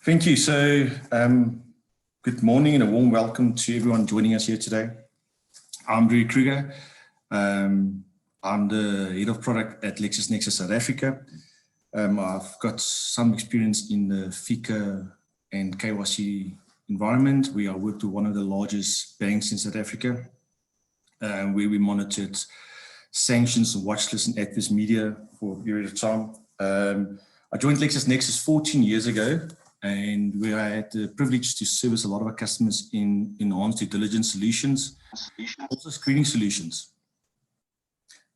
Thank you. So, good morning and a warm welcome to everyone joining us here today. I'm Rudy Kruger. I'm the head of product at LexisNexis South Africa. I've got some experience in the FICA and KYC environment. We are worked with one of the largest banks in South Africa, where we monitored sanctions and watch lists and adverse media for a period of time. I joined LexisNexis 14 years ago, and we had the privilege to service a lot of our customers in enhanced due diligence solutions, also screening solutions.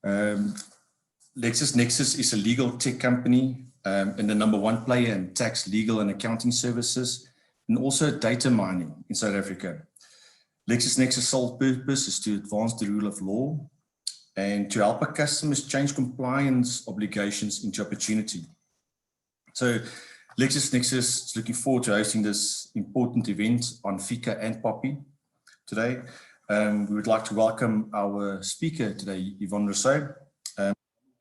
LexisNexis is a legal tech company and the #1 player in tax, legal and accounting services, and also data mining in South Africa. LexisNexis' sole purpose is to advance the rule of law and to help our customers change compliance obligations into opportunity. So LexisNexis is looking forward to hosting this important event on FICA and POPI today. We would like to welcome our speaker today, Yvonne Rousseau. Give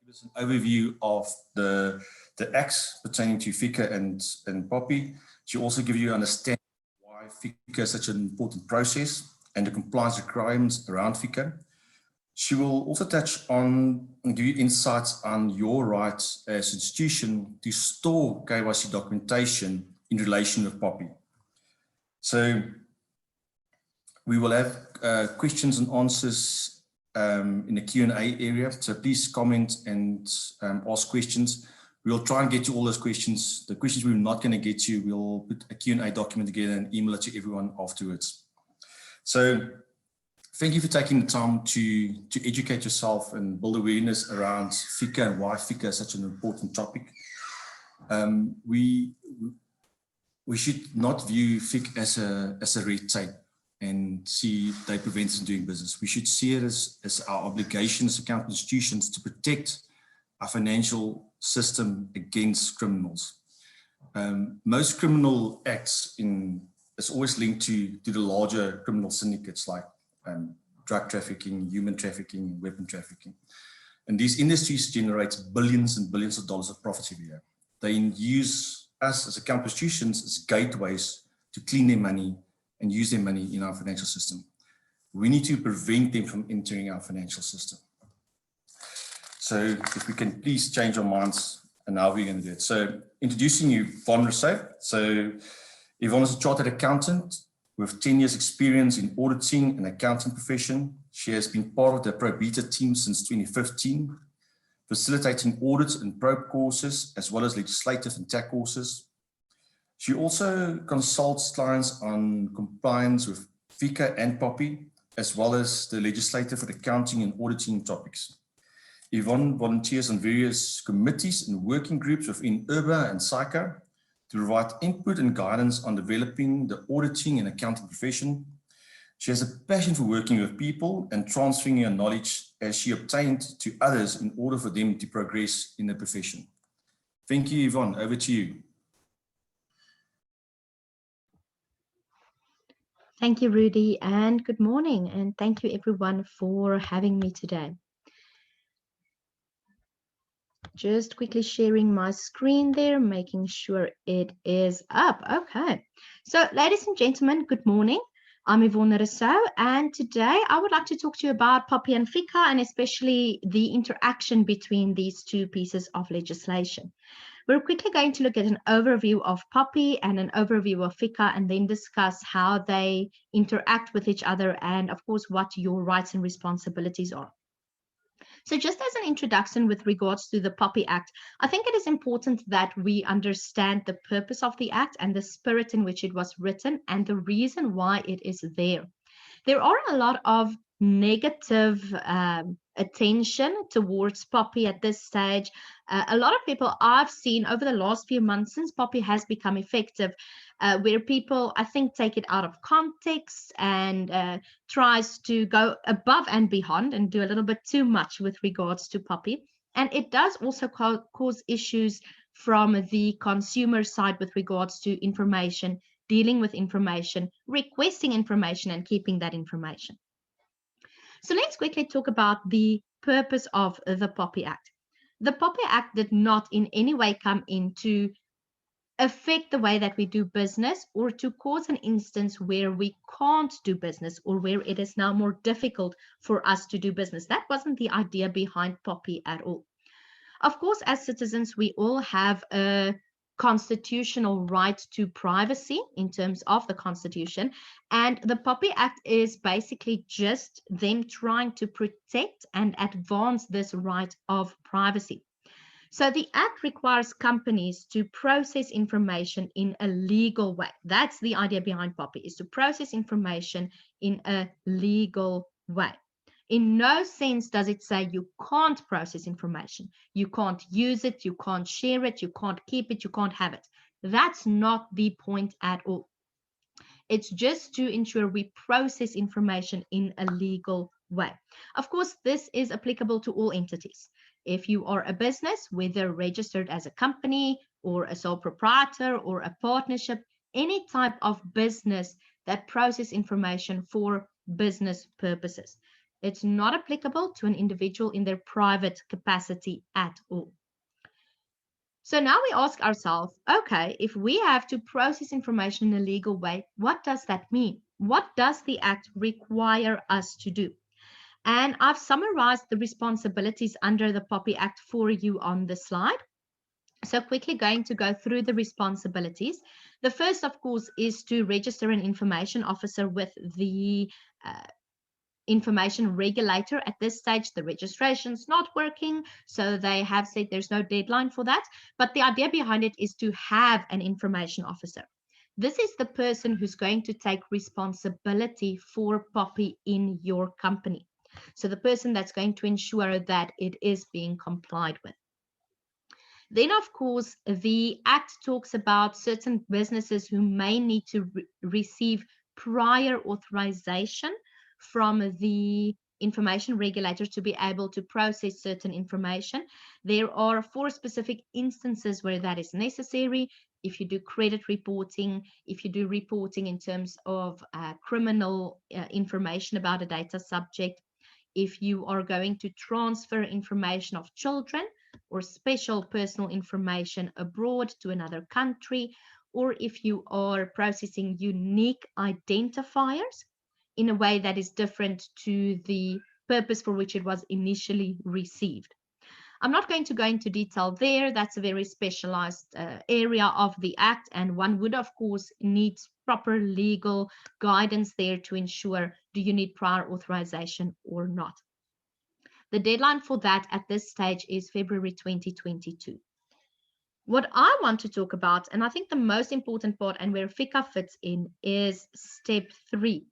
us an overview of the acts pertaining to FICA and POPI. She'll also give you an understanding why FICA is such an important process and the compliance requirements around FICA. She will also touch on and give you insights on your rights as an institution to store KYC documentation in relation with POPI. So we will have questions and answers in the Q&A area. So please comment and ask questions. We'll try and get to all those questions. The questions we're not going to get to, we'll put a Q&A document together and email it to everyone afterwards. So thank you for taking the time to educate yourself and build awareness around FICA and why FICA is such an important topic. We should not view FICA as a red tape and see they prevent us from doing business. We should see it as our obligation as accounting institutions to protect our financial system against criminals. Most criminal acts is always linked to the larger criminal syndicates like drug trafficking, human trafficking, weapon trafficking. And these industries generate billions and billions of dollars of profit every year. They use us as accounting institutions as gateways to clean their money and use their money in our financial system. We need to prevent them from entering our financial system. So if we can please change our minds and how we're going to do it. So introducing you, Yvonne Rousseau. So Yvonne is a chartered accountant with 10 years experience in auditing and accounting profession. She has been part of the ProBeta team since 2015, facilitating audits and probe courses, as well as legislative and tax courses. She also consults clients on compliance with FICA and POPI, as well as the legislative and accounting and auditing topics. Yvonne volunteers on various committees and working groups within URBA and SAICA to provide input and guidance on developing the auditing and accounting profession. She has a passion for working with people and transferring her knowledge as she obtained to others in order for them to progress in the profession. Thank you, Yvonne. Over to you. Thank you, Rudy, and good morning. And thank you, everyone, for having me today. Just quickly sharing my screen there, making sure it is up. Okay. So, ladies and gentlemen, good morning. I'm Yvonne Rousseau, and today I would like to talk to you about POPI and FICA, and especially the interaction between these two pieces of legislation. We're quickly going to look at an overview of POPI and an overview of FICA, and then discuss how they interact with each other and, of course, what your rights and responsibilities are. So just as an introduction with regards to the POPI Act, I think it is important that we understand the purpose of the Act and the spirit in which it was written and the reason why it is there. There are a lot of negative attention towards POPI at this stage. A lot of people I've seen over the last few months since POPI has become effective, where people, I think, take it out of context and tries to go above and beyond and do a little bit too much with regards to POPI. And it does also cause issues from the consumer side with regards to information, dealing with information, requesting information, and keeping that information. So let's quickly talk about the purpose of the POPI Act. The POPI Act did not in any way come in to affect the way that we do business, or to cause an instance where we can't do business or where it is now more difficult for us to do business. That wasn't the idea behind POPI at all. Of course, as citizens, we all have a constitutional right to privacy in terms of the Constitution. And the POPI Act is basically just them trying to protect and advance this right of privacy. So the Act requires companies to process information in a legal way. That's the idea behind POPI, is to process information in a legal way. In no sense does it say you can't process information. You can't use it, you can't share it, you can't keep it, you can't have it. That's not the point at all. It's just to ensure we process information in a legal way. Of course, this is applicable to all entities. If you are a business, whether registered as a company or a sole proprietor or a partnership, any type of business that process information for business purposes. It's not applicable to an individual in their private capacity at all. So now we ask ourselves, okay, if we have to process information in a legal way, what does that mean? What does the Act require us to do? And I've summarized the responsibilities under the POPI Act for you on the slide. So quickly going to go through the responsibilities. The first, of course, is to register an information officer with the information regulator. At this stage, the registration's not working, so they have said there's no deadline for that. But the idea behind it is to have an information officer. This is the person who's going to take responsibility for POPI in your company. So the person that's going to ensure that it is being complied with. Then, of course, the Act talks about certain businesses who may need to receive prior authorization from the information regulator to be able to process certain information. There are 4 specific instances where that is necessary. If you do credit reporting, if you do reporting in terms of criminal information about a data subject, if you are going to transfer information of children or special personal information abroad to another country, or if you are processing unique identifiers in a way that is different to the purpose for which it was initially received. I'm not going to go into detail there. That's a very specialized area of the Act, and one would, of course, need proper legal guidance there to ensure, do you need prior authorization or not? The deadline for that at this stage is February 2022. What I want to talk about, and I think the most important part and where FICA fits in, is step 3.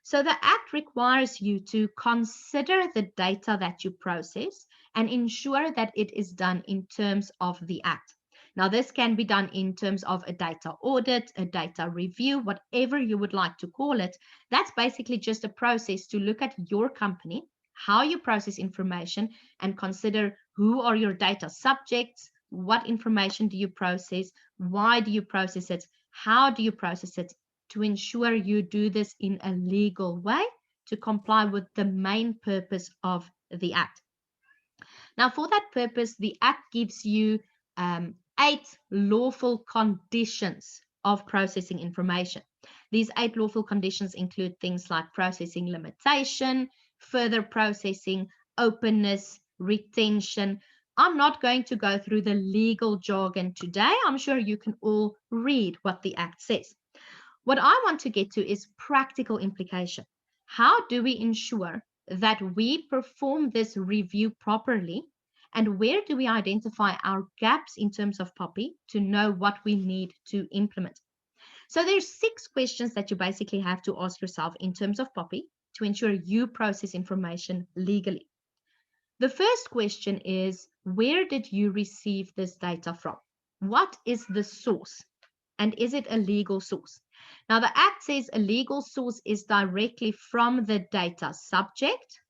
So the Act requires you to consider the data that you process and ensure that it is done in terms of the Act. Now, this can be done in terms of a data audit, a data review, whatever you would like to call it. That's basically just a process to look at your company, how you process information, and consider who are your data subjects, what information do you process, why do you process it, how do you process it, to ensure you do this in a legal way to comply with the main purpose of the Act. Now, for that purpose, the Act gives you 8 lawful conditions of processing information. These 8 lawful conditions include things like processing limitation, further processing, openness, retention. I'm not going to go through the legal jargon today. I'm sure you can all read what the Act says. What I want to get to is practical implication. How do we ensure that we perform this review properly? And where do we identify our gaps in terms of POPI to know what we need to implement? So there's 6 questions that you basically have to ask yourself in terms of POPI to ensure you process information legally. The first question is, where did you receive this data from? What is the source? And is it a legal source? Now, the Act says a legal source is directly from the data subject.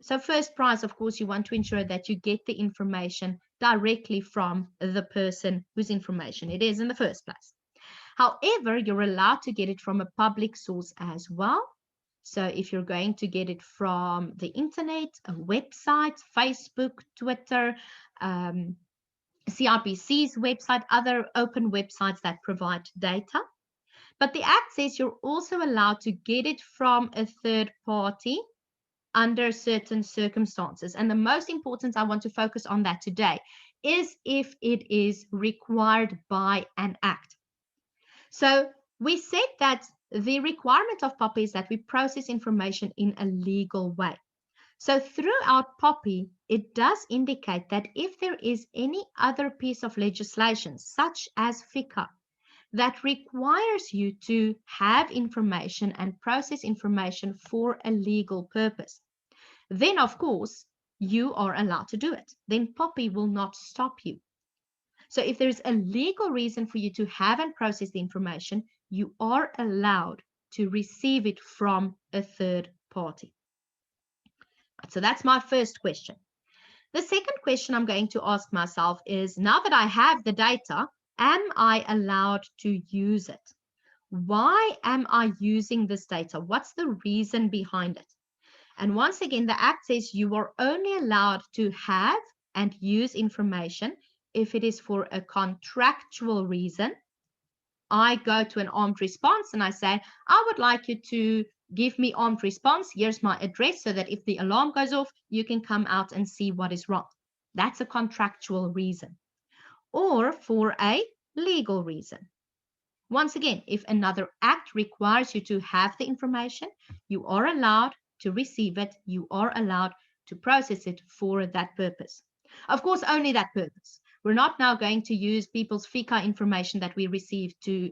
So first prize, of course, you want to ensure that you get the information directly from the person whose information it is in the first place. However, you're allowed to get it from a public source as well. So if you're going to get it from the internet, a website, Facebook, Twitter, CRPC's website, other open websites that provide data. But the Act says you're also allowed to get it from a third party under certain circumstances. And the most important I want to focus on that today is if it is required by an act. So we said that the requirement of POPI is that we process information in a legal way. So throughout POPI, it does indicate that if there is any other piece of legislation, such as FICA, that requires you to have information and process information for a legal purpose, then of course you are allowed to do it. Then POPI will not stop you. So if there's a legal reason for you to have and process the information, you are allowed to receive it from a third party. So that's my first question. The second question I'm going to ask myself is, now that I have the data, am I allowed to use it? Why am I using this data? What's the reason behind it? And once again, the Act says you are only allowed to have and use information if it is for a contractual reason. I go to an armed response and I say, I would like you to give me armed response. Here's my address so that if the alarm goes off, you can come out and see what is wrong. That's a contractual reason. Or for a legal reason. Once again, if another act requires you to have the information, you are allowed to receive it. You are allowed to process it for that purpose. Of course, only that purpose. We're not now going to use people's FICA information that we receive to,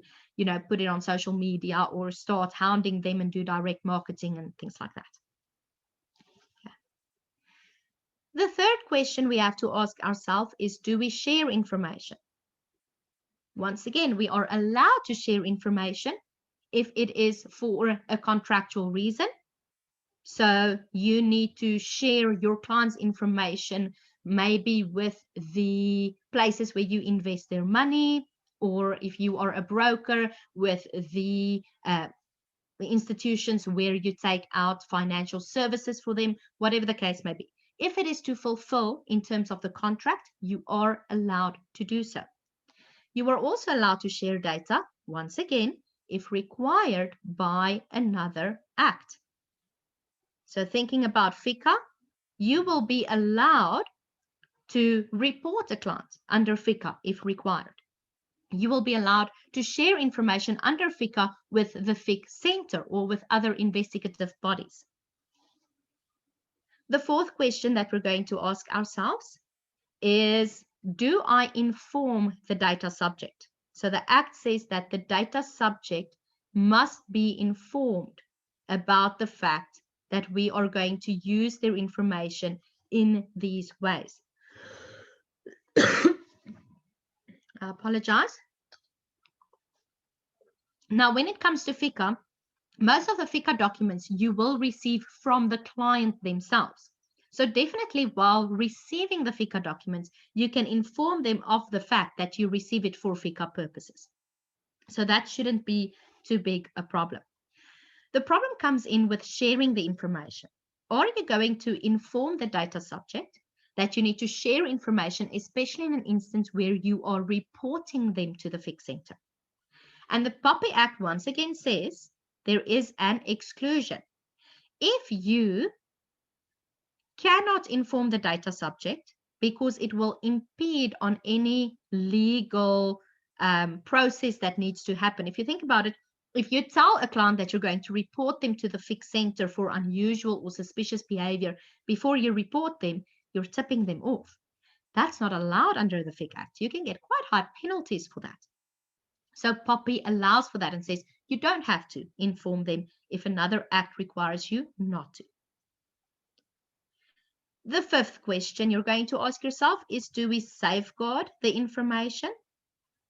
put it on social media or start hounding them and do direct marketing and things like that. Okay. The third question we have to ask ourselves is, do we share information? Once again, we are allowed to share information if it is for a contractual reason. So you need to share your client's information, maybe with the places where you invest their money, or if you are a broker, with the institutions where you take out financial services for them, whatever the case may be. If it is to fulfill in terms of the contract, you are allowed to do so. You are also allowed to share data, once again, if required by another act. So thinking about FICA, you will be allowed to report a client under FICA if required. You will be allowed to share information under FICA with the FIC Center or with other investigative bodies. The fourth question that we're going to ask ourselves is, do I inform the data subject? So the Act says that the data subject must be informed about the fact that we are going to use their information in these ways. I apologize. Now, when it comes to FICA, most of the FICA documents you will receive from the client themselves. So definitely while receiving the FICA documents, you can inform them of the fact that you receive it for FICA purposes. So that shouldn't be too big a problem. The problem comes in with sharing the information. Are you going to inform the data subject that you need to share information, especially in an instance where you are reporting them to the FIC Center? And the POPI Act once again says there is an exclusion. If you cannot inform the data subject because it will impede on any legal process that needs to happen. If you think about it, if you tell a client that you're going to report them to the FIC Center for unusual or suspicious behavior before you report them, you're tipping them off. That's not allowed under the FIC Act. You can get quite high penalties for that. So POPI allows for that and says you don't have to inform them if another act requires you not to. The fifth question you're going to ask yourself is, do we safeguard the information?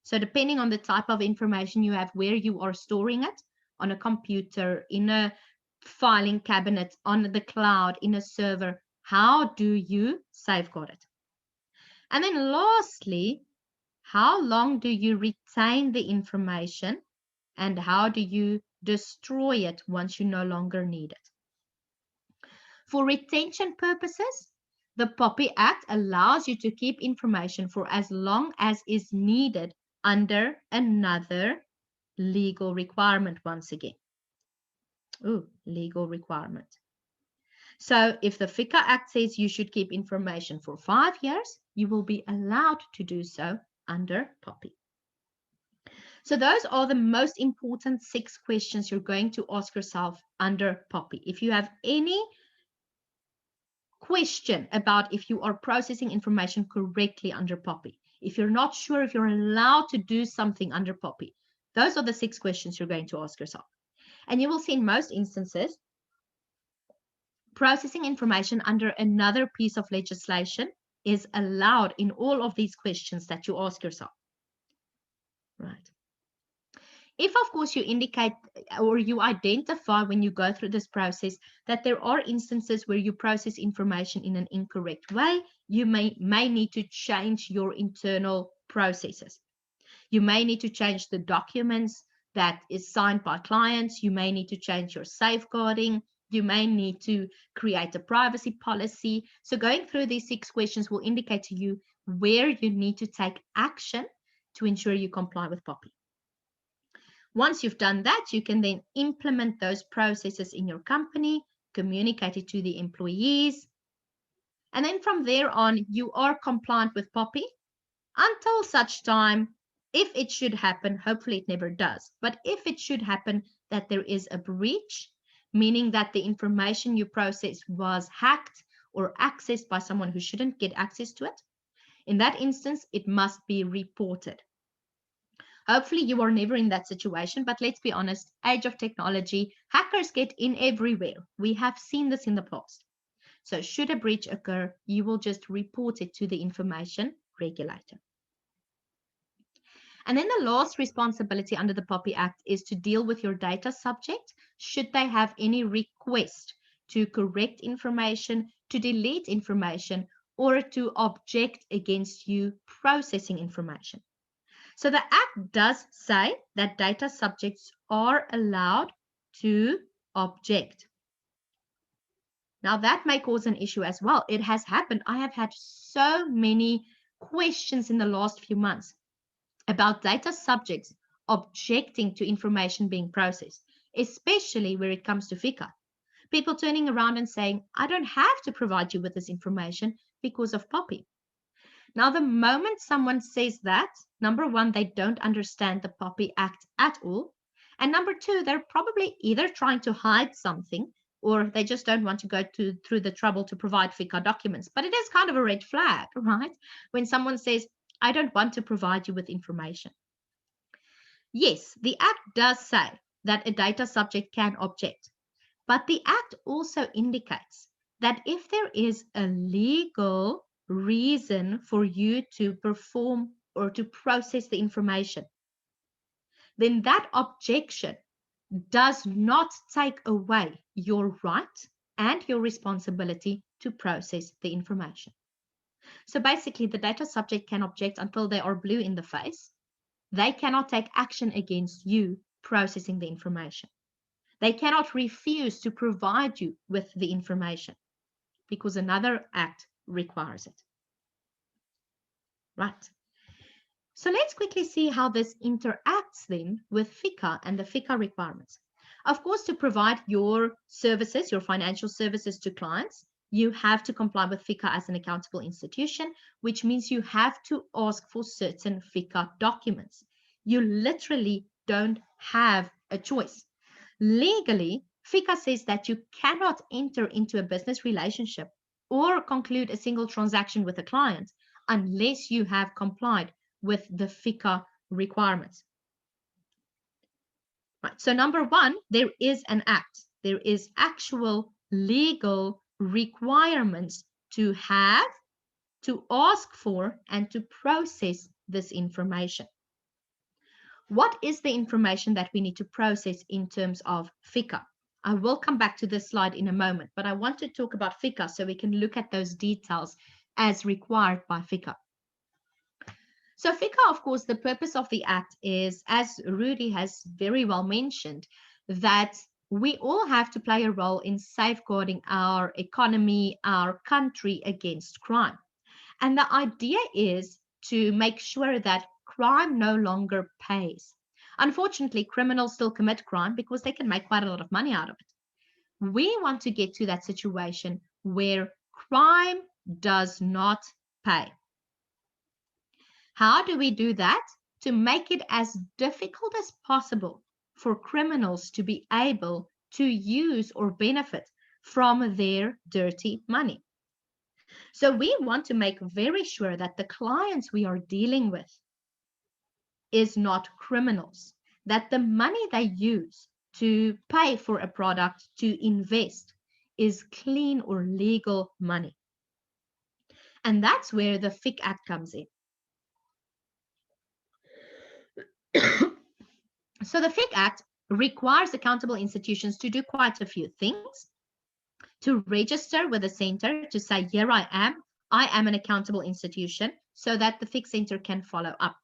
So depending on the type of information you have, where you are storing it, on a computer, in a filing cabinet, on the cloud, in a server, how do you safeguard it? And then lastly, how long do you retain the information and how do you destroy it once you no longer need it? For retention purposes, The POPI Act allows you to keep information for as long as is needed under another legal requirement once again. Ooh, legal requirement. So if the FICA Act says you should keep information for 5 years, you will be allowed to do so under POPI. So those are the most important 6 questions you're going to ask yourself under POPI. If you have any question about if you are processing information correctly under POPI, if you're not sure if you're allowed to do something under POPI, those are the 6 questions you're going to ask yourself. And you will see in most instances, processing information under another piece of legislation is allowed in all of these questions that you ask yourself. Right. If, of course, you indicate or you identify when you go through this process that there are instances where you process information in an incorrect way, you may need to change your internal processes. You may need to change the documents that is signed by clients. You may need to change your safeguarding. You may need to create a privacy policy. So going through these 6 questions will indicate to you where you need to take action to ensure you comply with POPI. Once you've done that, you can then implement those processes in your company, communicate it to the employees, and then from there on, you are compliant with POPI until such time, if it should happen, hopefully it never does, but if it should happen that there is a breach, meaning that the information you processed was hacked or accessed by someone who shouldn't get access to it, in that instance, it must be reported. Hopefully you are never in that situation, but let's be honest, age of technology, hackers get in everywhere. We have seen this in the past. So should a breach occur, you will just report it to the information regulator. And then the last responsibility under the POPI Act is to deal with your data subject should they have any request to correct information, to delete information, or to object against you processing information. So the Act does say that data subjects are allowed to object. Now that may cause an issue as well. It has happened. I have had so many questions in the last few months about data subjects objecting to information being processed, especially where it comes to FICA. People turning around and saying, I don't have to provide you with this information because of POPI. Now, the moment someone says that, number one, they don't understand the POPI Act at all. And number two, they're probably either trying to hide something or they just don't want to go through the trouble to provide FICA documents. But it is kind of a red flag, right? When someone says, I don't want to provide you with information. Yes, the Act does say that a data subject can object, but the Act also indicates that if there is a legal reason for you to perform or to process the information, then that objection does not take away your right and your responsibility to process the information. So basically, the data subject can object until they are blue in the face. They cannot take action against you processing the information. They cannot refuse to provide you with the information because another act requires it. Right. So let's quickly see how this interacts then with FICA and the FICA requirements. Of course, to provide your services, your financial services to clients, you have to comply with FICA as an accountable institution, which means you have to ask for certain FICA documents. You literally don't have a choice. Legally, FICA says that you cannot enter into a business relationship or conclude a single transaction with a client unless you have complied with the FICA requirements. Right. So number one, there is an act. There is actual legal requirements to have, to ask for, and to process this information. What is the information that we need to process in terms of FICA? I will come back to this slide in a moment, but I want to talk about FICA so we can look at those details as required by FICA. So FICA, of course, the purpose of the Act is, as Rudy has very well mentioned, that we all have to play a role in safeguarding our economy, our country against crime. And the idea is to make sure that crime no longer pays. Unfortunately, criminals still commit crime because they can make quite a lot of money out of it. We want to get to that situation where crime does not pay. How do we do that? To make it as difficult as possible for criminals to be able to use or benefit from their dirty money. So we want to make very sure that the clients we are dealing with is not criminals, that the money they use to pay for a product, to invest, is clean or legal money. And that's where the FIC Act comes in. So the FIC Act requires accountable institutions to do quite a few things. To register with the center, to say, here I am an accountable institution, so that the FIC Center can follow up.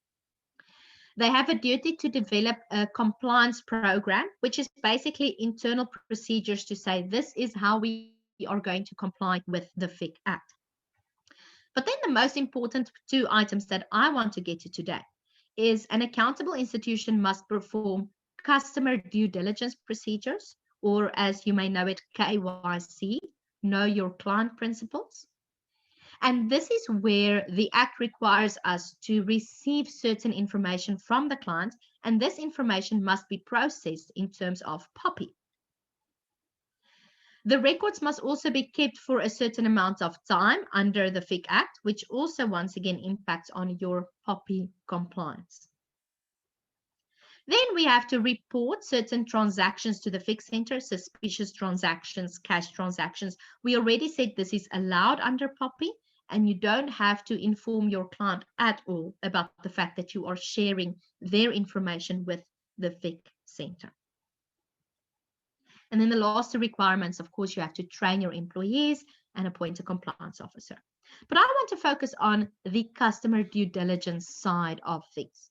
They have a duty to develop a compliance program, which is basically internal procedures to say, this is how we are going to comply with the FIC Act. But then the most important two items that I want to get to today is an accountable institution must perform customer due diligence procedures, or as you may know it, KYC, know your client principles. And this is where the Act requires us to receive certain information from the client, and this information must be processed in terms of POPI. The records must also be kept for a certain amount of time under the FIC Act, which also once again impacts on your POPI compliance. Then we have to report certain transactions to the FIC Center, suspicious transactions, cash transactions. We already said this is allowed under POPI, and you don't have to inform your client at all about the fact that you are sharing their information with the FIC Center. And then the last two requirements, of course, you have to train your employees and appoint a compliance officer. But I want to focus on the customer due diligence side of things.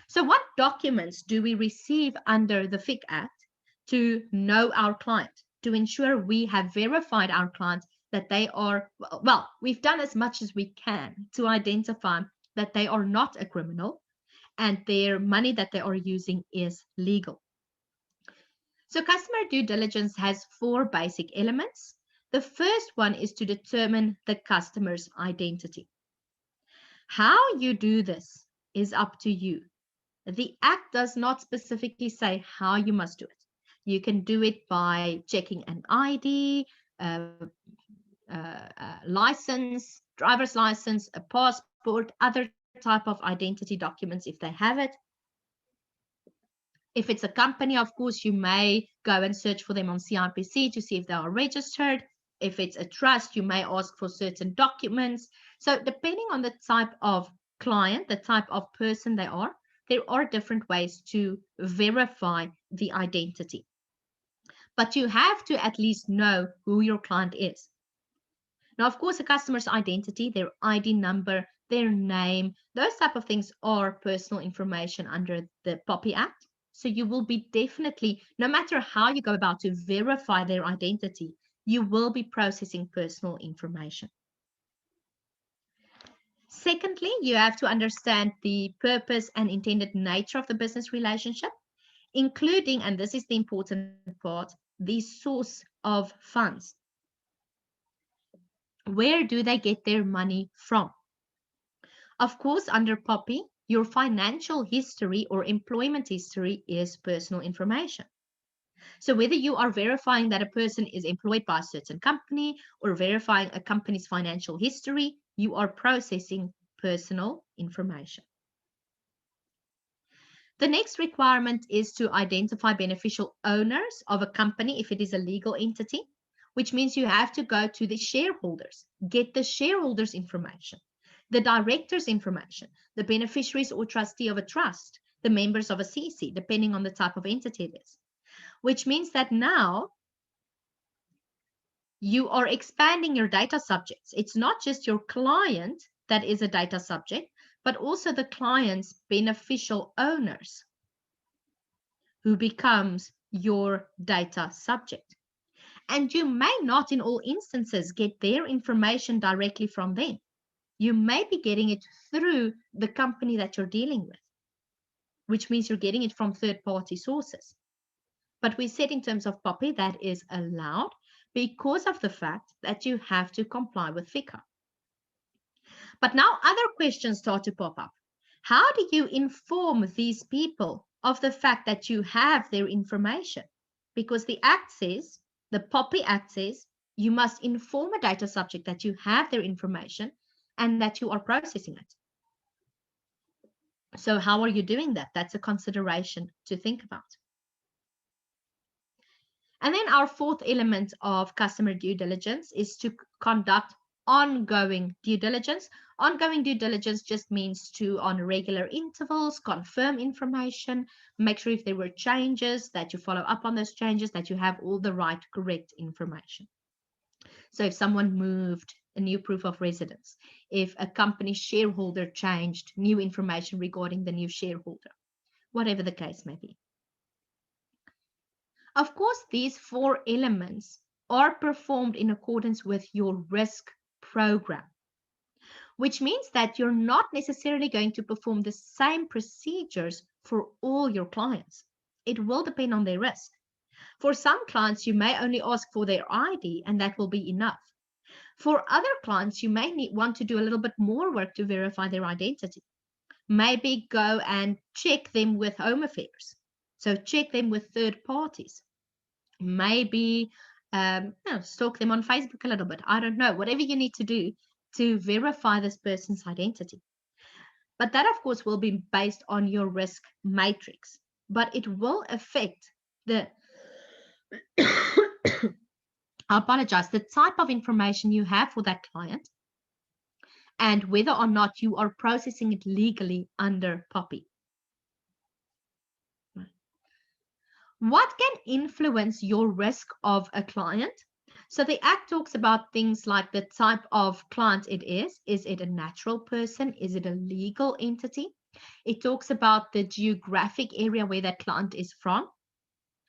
So what documents do we receive under the FIC Act to know our client, to ensure we have verified our client that they are, well, we've done as much as we can to identify that they are not a criminal and their money that they are using is legal. So customer due diligence has four basic elements. The first one is to determine the customer's identity. How you do this is up to you. The Act does not specifically say how you must do it. You can do it by checking an ID, license, driver's license, a passport, other type of identity documents if they have it. If it's a company, of course, you may go and search for them on CIPC to see if they are registered. If it's a trust, you may ask for certain documents. So depending on the type of client, the type of person they are, there are different ways to verify the identity. But you have to at least know who your client is. Now, of course, a customer's identity, their ID number, their name, those type of things are personal information under the POPI Act. So you will be definitely, no matter how you go about to verify their identity, you will be processing personal information. Secondly, you have to understand the purpose and intended nature of the business relationship, including, and this is the important part, the source of funds. Where do they get their money from? Of course, under POPI, your financial history or employment history is personal information. So whether you are verifying that a person is employed by a certain company or verifying a company's financial history, you are processing personal information. The next requirement is to identify beneficial owners of a company if it is a legal entity, which means you have to go to the shareholders, get the shareholders' information, the directors' information, the beneficiaries or trustee of a trust, the members of a CC, depending on the type of entity it is, which means that now you are expanding your data subjects. It's not just your client that is a data subject, but also the client's beneficial owners, who becomes your data subject. And you may not in all instances get their information directly from them. You may be getting it through the company that you're dealing with, which means you're getting it from third-party sources. But we said in terms of POPI that is allowed because of the fact that you have to comply with FICA. But now other questions start to pop up. How do you inform these people of the fact that you have their information? Because the Act says, the POPI Act says, you must inform a data subject that you have their information and that you are processing it. So how are you doing that? That's a consideration to think about. And then our fourth element of customer due diligence is to conduct ongoing due diligence. Ongoing due diligence just means to, on regular intervals, confirm information, make sure if there were changes, that you follow up on those changes, that you have all the right, correct information. So if someone moved, a new proof of residence, if a company shareholder changed, new information regarding the new shareholder, whatever the case may be. Of course, these four elements are performed in accordance with your risk program, which means that you're not necessarily going to perform the same procedures for all your clients. It will depend on their risk. For some clients, you may only ask for their ID and that will be enough. For other clients, you may want to do a little bit more work to verify their identity. Maybe go and check them with Home Affairs. So check them with third parties. Maybe stalk them on Facebook a little bit. I don't know, whatever you need to do to verify this person's identity. But that, of course, will be based on your risk matrix. But it will affect the I apologize, the type of information you have for that client and whether or not you are processing it legally under POPI. What can influence your risk of a client? So the Act talks about things like the type of client it is. Is it a natural person? Is it a legal entity? It talks about the geographic area where that client is from.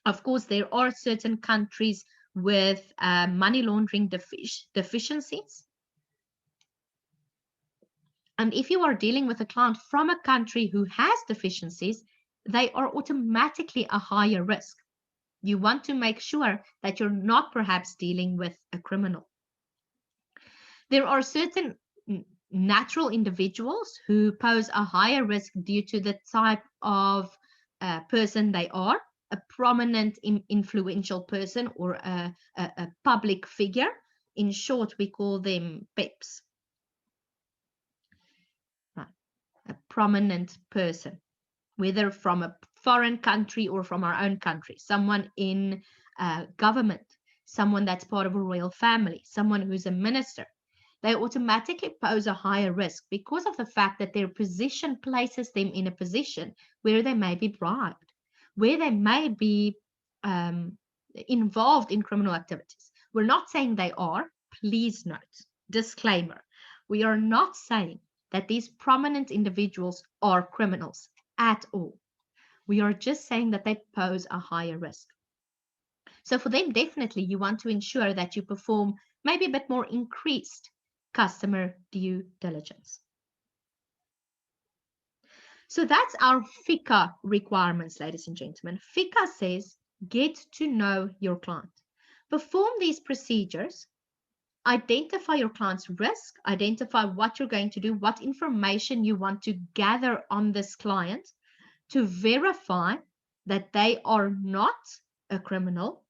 Of course, there are certain countries with money laundering deficiencies. And if you are dealing with a client from a country who has deficiencies, they are automatically a higher risk. You want to make sure that you're not perhaps dealing with a criminal. There are certain natural individuals who pose a higher risk due to the type of person they are, a prominent, influential person or a public figure. In short, we call them PEPs. A prominent person, whether from a foreign country or from our own country, someone in government, someone that's part of a royal family, someone who's a minister. They automatically pose a higher risk because of the fact that their position places them in a position where they may be bribed, where they may be involved in criminal activities. We're not saying they are, please note, disclaimer. We are not saying that these prominent individuals are criminals at all. We are just saying that they pose a higher risk. So for them, definitely you want to ensure that you perform maybe a bit more increased customer due diligence. So that's our FICA requirements, ladies and gentlemen. FICA says, get to know your client. Perform these procedures. Identify your client's risk, identify what you're going to do, what information you want to gather on this client to verify that they are not a criminal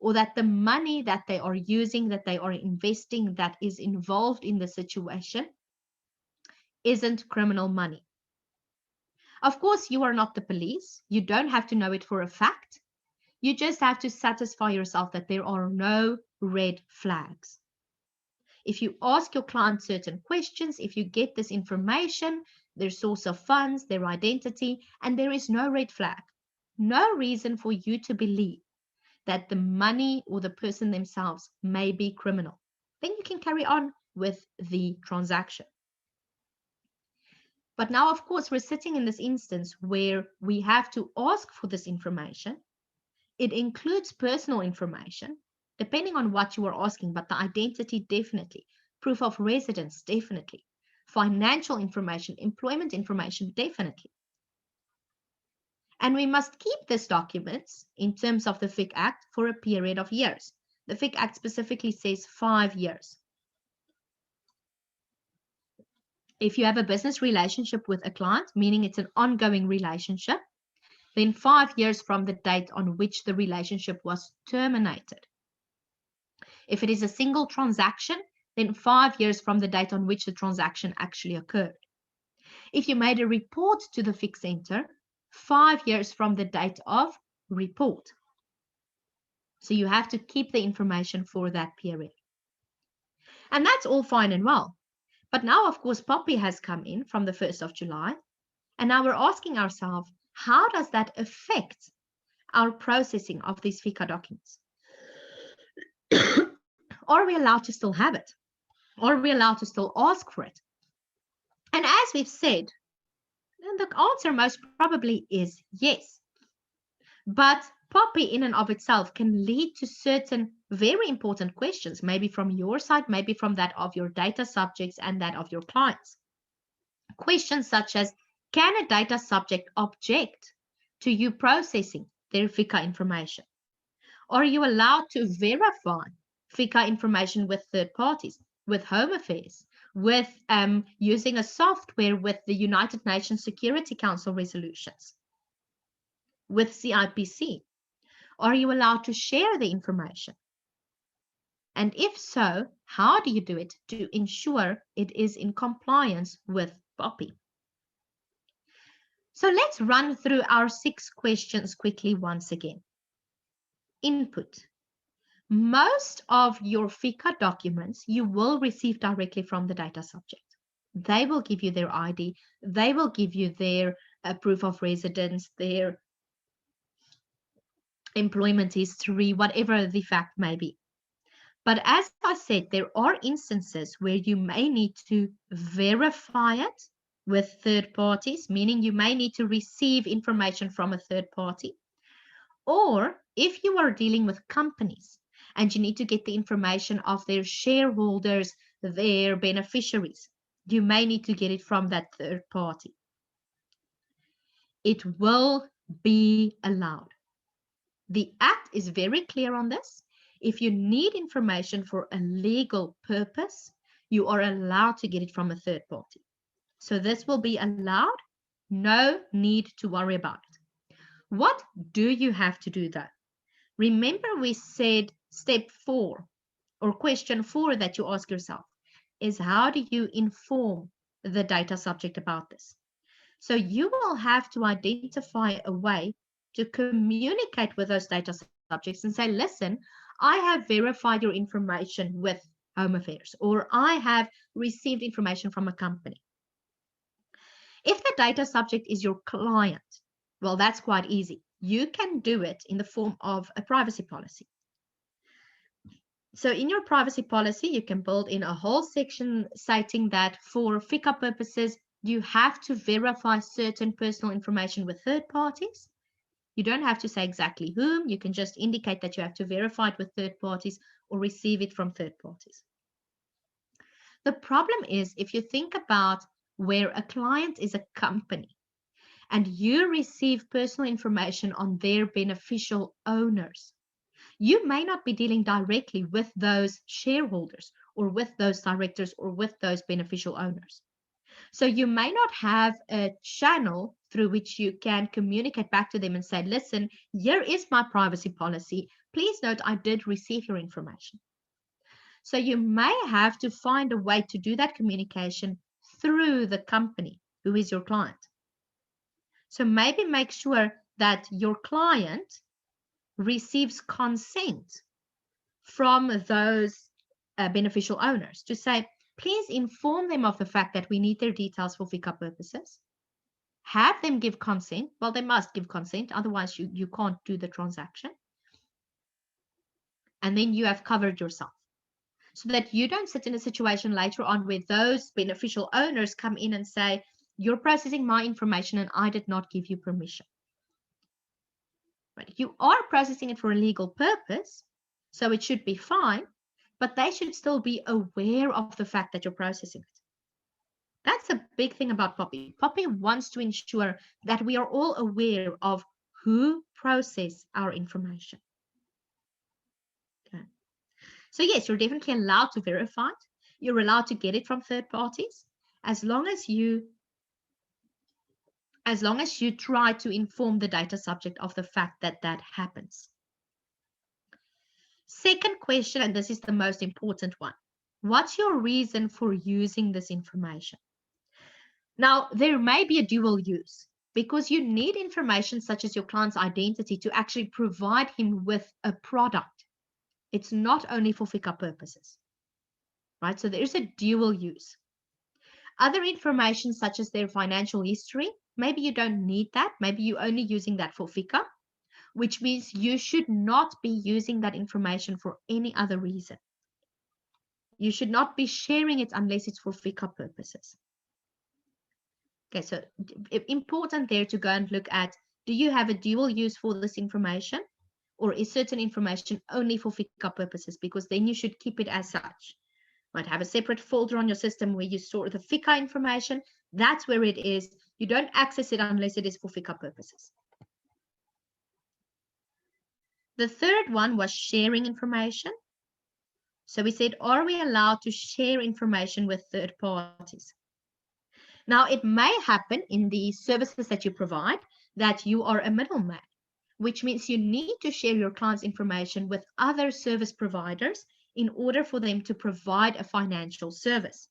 or that the money that they are using, that they are investing, that is involved in the situation isn't criminal money. Of course, you are not the police. You don't have to know it for a fact. You just have to satisfy yourself that there are no red flags. If you ask your client certain questions, if you get this information, their source of funds, their identity, and there is no red flag, no reason for you to believe that the money or the person themselves may be criminal, then you can carry on with the transaction. But now, of course, we're sitting in this instance where we have to ask for this information It includes personal information, depending on what you are asking, but the identity definitely, proof of residence definitely, financial information, employment information definitely. And we must keep these documents in terms of the FIC Act for a period of years. The FIC Act specifically says 5 years. If you have a business relationship with a client, meaning it's an ongoing relationship, then 5 years from the date on which the relationship was terminated. If it is a single transaction, then 5 years from the date on which the transaction actually occurred. If you made a report to the FIC Center, 5 years from the date of report. So you have to keep the information for that period. And that's all fine and well. But now, of course, POPI has come in from the 1st of July. And now we're asking ourselves, how does that affect our processing of these FICA documents? Are we allowed to still have it? Are we allowed to still ask for it? And as we've said, the answer most probably is yes. But POPI in and of itself can lead to certain very important questions, maybe from your side, maybe from that of your data subjects and that of your clients. Questions such as, can a data subject object to you processing their FICA information? Are you allowed to verify FICA information with third parties, with Home Affairs, with using a software with the United Nations Security Council resolutions, with CIPC? Are you allowed to share the information? And if so, how do you do it to ensure it is in compliance with POPI? So let's run through our 6 questions quickly once again. Input. Most of your FICA documents you will receive directly from the data subject. They will give you their ID, they will give you their proof of residence, their employment history, whatever the fact may be. But as I said, there are instances where you may need to verify it with third parties, meaning you may need to receive information from a third party. Or if you are dealing with companies and you need to get the information of their shareholders, their beneficiaries, you may need to get it from that third party. It will be allowed. The Act is very clear on this. If you need information for a legal purpose, you are allowed to get it from a third party. So this will be allowed. No need to worry about it. What do you have to do though? Remember we said step 4 or question 4 that you ask yourself is, how do you inform the data subject about this? So you will have to identify a way to communicate with those data subjects and say, listen, I have verified your information with Home Affairs, or I have received information from a company. If the data subject is your client, well, that's quite easy. You can do it in the form of a privacy policy. So in your privacy policy, you can build in a whole section citing that for FICA purposes, you have to verify certain personal information with third parties. You don't have to say exactly whom. You can just indicate that you have to verify it with third parties or receive it from third parties. The problem is if you think about where a client is a company and you receive personal information on their beneficial owners, you may not be dealing directly with those shareholders or with those directors or with those beneficial owners. So you may not have a channel through which you can communicate back to them and say, listen, here is my privacy policy. Please note I did receive your information. So you may have to find a way to do that communication through the company who is your client. So maybe make sure that your client receives consent from those beneficial owners to say, please inform them of the fact that we need their details for FICA purposes. Have them give consent. Well, they must give consent, otherwise you can't do the transaction. And then you have covered yourself so that you don't sit in a situation later on where those beneficial owners come in and say, you're processing my information and I did not give you permission. Right? You are processing it for a legal purpose, so it should be fine, but they should still be aware of the fact that you're processing it. That's a big thing about Poppy. Poppy wants to ensure that we are all aware of who process our information. Okay. So yes, you're definitely allowed to verify it. You're allowed to get it from third parties as long as you try to inform the data subject of the fact that that happens. Second question, and this is the most important one. What's your reason for using this information? Now, there may be a dual use because you need information such as your client's identity to actually provide him with a product. It's not only for FICA purposes, right? So there's a dual use. Other information such as their financial history, maybe you don't need that. Maybe you're only using that for FICA, which means you should not be using that information for any other reason. You should not be sharing it unless it's for FICA purposes. Okay, so important there to go and look at, do you have a dual use for this information, or is certain information only for FICA purposes? Because then you should keep it as such. Might have a separate folder on your system where you store the FICA information. That's where it is. You don't access it unless it is for FICA purposes. The third one was sharing information. So we said, are we allowed to share information with third parties? Now, it may happen in the services that you provide that you are a middleman, which means you need to share your client's information with other service providers in order for them to provide a financial service.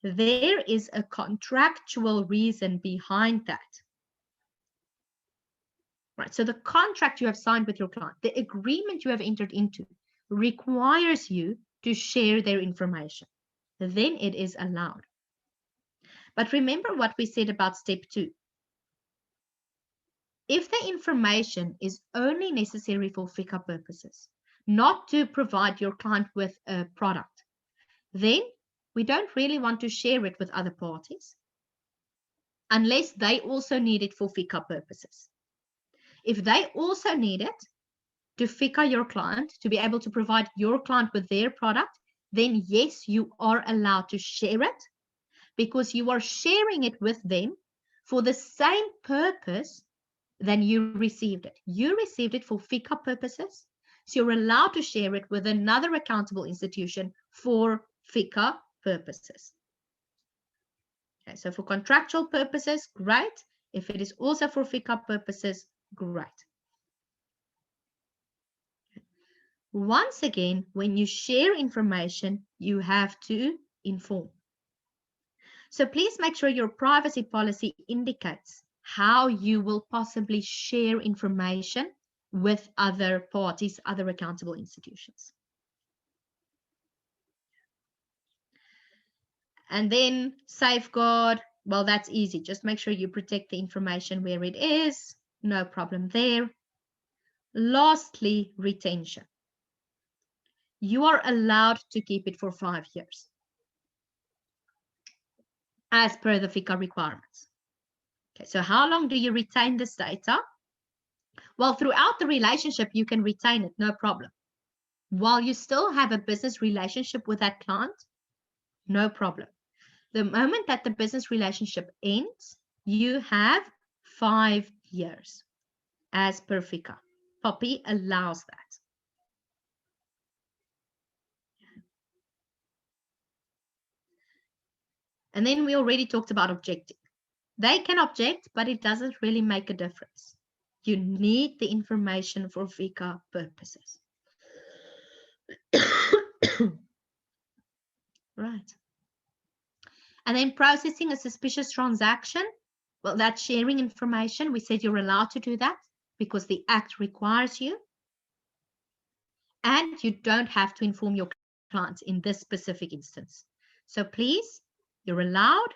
There is a contractual reason behind that. Right, so the contract you have signed with your client, the agreement you have entered into, requires you to share their information. Then it is allowed. But remember what we said about step 2. If the information is only necessary for FICA purposes, not to provide your client with a product, then we don't really want to share it with other parties unless they also need it for FICA purposes. If they also need it to FICA your client, to be able to provide your client with their product, then yes, you are allowed to share it because you are sharing it with them for the same purpose than you received it. You received it for FICA purposes, so you're allowed to share it with another accountable institution for FICA purposes. Okay, so for contractual purposes, great. If it is also for FICA purposes, great. Once again, when you share information, you have to inform. So please make sure your privacy policy indicates how you will possibly share information with other parties, other accountable institutions. And then safeguard, well, that's easy. Just make sure you protect the information where it is. No problem there. Lastly, retention. You are allowed to keep it for 5 years as per the FICA requirements. Okay, so how long do you retain this data? Well, throughout the relationship, you can retain it, no problem. While you still have a business relationship with that client, no problem. The moment that the business relationship ends, you have 5 years as per FICA. Poppy allows that. And then we already talked about objecting. They can object, but it doesn't really make a difference. You need the information for FICA purposes. Right. And then processing a suspicious transaction. Well, that's sharing information. We said you're allowed to do that because the Act requires you. And you don't have to inform your clients in this specific instance. So please, you're allowed.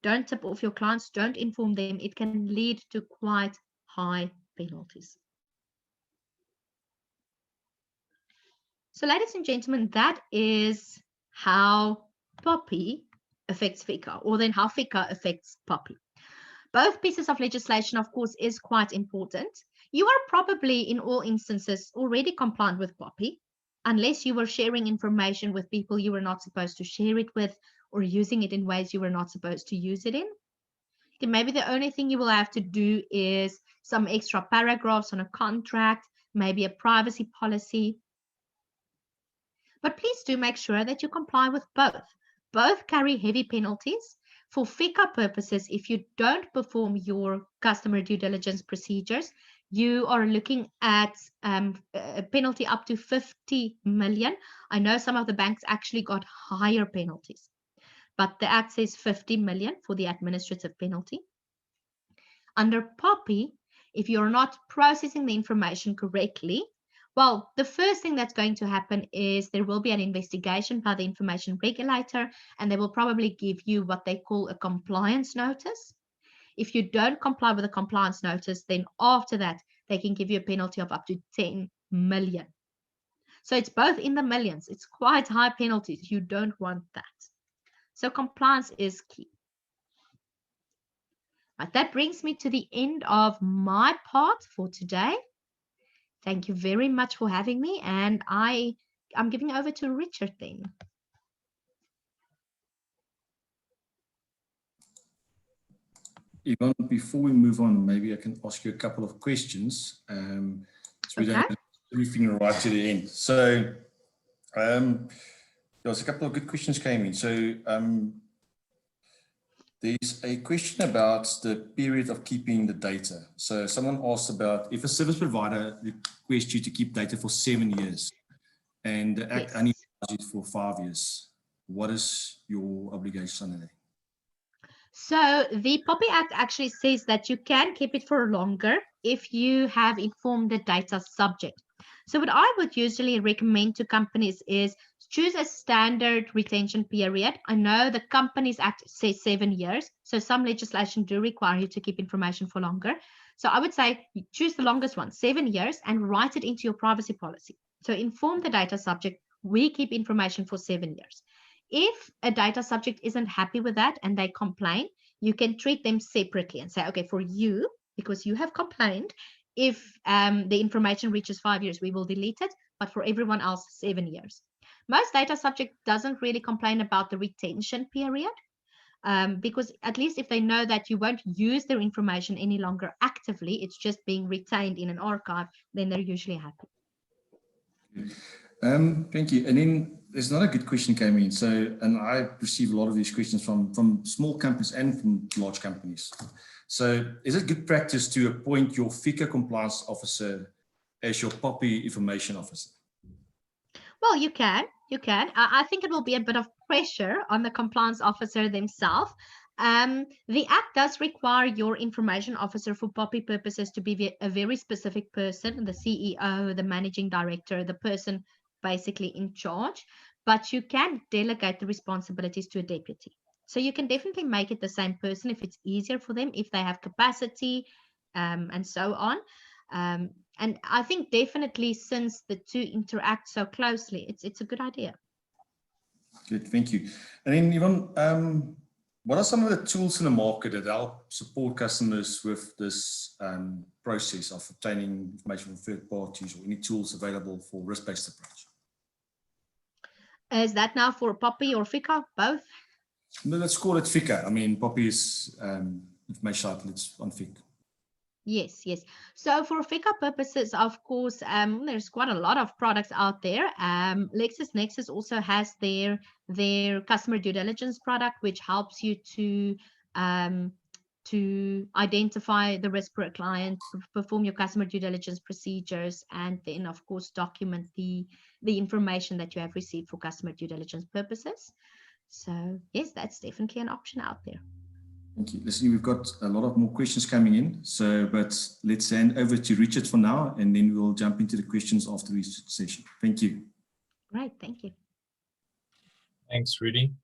Don't tip off your clients. Don't inform them. It can lead to quite high penalties. So ladies and gentlemen, that is how Poppy affects FICA, or then how FICA affects Poppy. Both pieces of legislation, of course, is quite important. You are probably in all instances already compliant with POPI, unless you were sharing information with people you were not supposed to share it with, or using it in ways you were not supposed to use it in. Okay, maybe the only thing you will have to do is some extra paragraphs on a contract, maybe a privacy policy. But please do make sure that you comply with both. Both carry heavy penalties. For FICA purposes, if you don't perform your customer due diligence procedures, you are looking at a penalty up to 50 million. I know some of the banks actually got higher penalties, but the Act says 50 million for the administrative penalty. Under POPI, if you're not processing the information correctly, well, the first thing that's going to happen is there will be an investigation by the information regulator, and they will probably give you what they call a compliance notice. If you don't comply with a compliance notice, then after that, they can give you a penalty of up to 10 million. So it's both in the millions. It's quite high penalties. You don't want that. So compliance is key. But that brings me to the end of my part for today. Thank you very much for having me, and I'm giving over to Richard then. Yvonne, before we move on, maybe I can ask you a couple of questions. So we don't have everything right to the end. So there's a couple of good questions came in. So there's a question about the period of keeping the data. So someone asked about if a service provider requests you to keep data for 7 years and the Act only allows it for 5 years, what is your obligation on that? So the POPI Act actually says that you can keep it for longer if you have informed the data subject. So what I would usually recommend to companies is choose a standard retention period. I know the Companies Act says 7 years, so some legislation do require you to keep information for longer. So I would say choose the longest one, 7 years, and write it into your privacy policy. So inform the data subject, we keep information for 7 years. If a data subject isn't happy with that and they complain, you can treat them separately and say, okay, for you, because you have complained, if the information reaches 5 years, we will delete it, but for everyone else, 7 years. Most data subject doesn't really complain about the retention period because at least if they know that you won't use their information any longer actively, it's just being retained in an archive, then they're usually happy. Thank you. And then there's another good question came in. So, and I receive a lot of these questions from small companies and from large companies. So is it good practice to appoint your FICA compliance officer as your POPI information officer? Well, you can. I think it will be a bit of pressure on the compliance officer themselves. The Act does require your information officer for POPI purposes to be a very specific person, the CEO, the managing director, the person basically in charge, but you can delegate the responsibilities to a deputy. So you can definitely make it the same person if it's easier for them, if they have capacity and so on. And I think definitely since the two interact so closely, it's a good idea. Good, thank you. And then Yvonne, what are some of the tools in the market that help support customers with this process of obtaining information from third parties, or any tools available for risk-based approach? Is that now for POPI or FICA, both? No, let's call it FICA. I mean, POPI is information outlets on FICA. Yes. So for FICA purposes, of course, there's quite a lot of products out there. LexisNexis also has their customer due diligence product, which helps you to identify the risk for a client, perform your customer due diligence procedures, and then, of course, document the information that you have received for customer due diligence purposes. So yes, that's definitely an option out there. Thank you. Listen, we've got a lot of more questions coming in. So, but let's hand over to Richard for now, and then we'll jump into the questions after this session. Thank you. Right, thank you. Thanks, Rudy.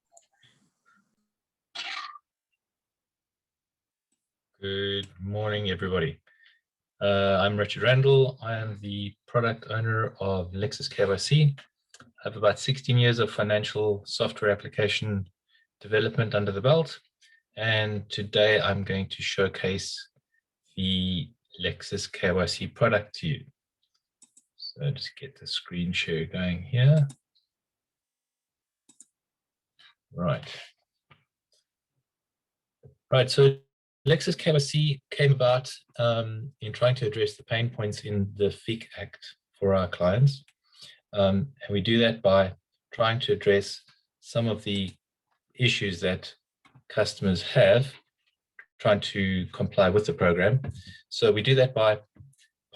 Good morning, everybody. I'm Richard Randall. I am the product owner of Lexis KYC. I have about 16 years of financial software application development under the belt. And today I'm going to showcase the Lexis KYC product to you. So just get the screen share going here. Right. Right, so Lexis KYC came about in trying to address the pain points in the FIC Act for our clients. And we do that by trying to address some of the issues that customers have trying to comply with the program. So we do that by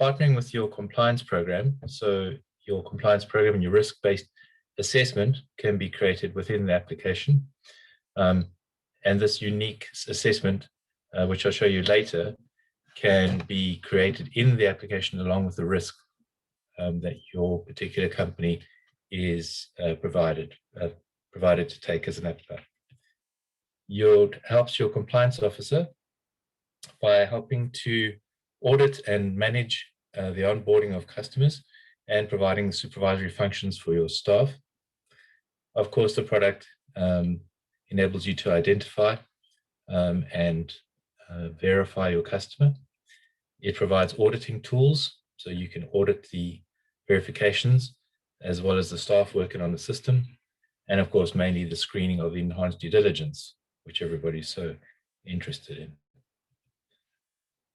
partnering with your compliance program. So your compliance program and your risk-based assessment can be created within the application. And this unique assessment, which I'll show you later, can be created in the application along with the risk that your particular company is provided to take as an applicant. Helps your compliance officer by helping to audit and manage the onboarding of customers and providing the supervisory functions for your staff. Of course, the product enables you to identify and verify your customer. It provides auditing tools, so you can audit the verifications as well as the staff working on the system. And of course, mainly the screening of enhanced due diligence, which everybody's so interested in.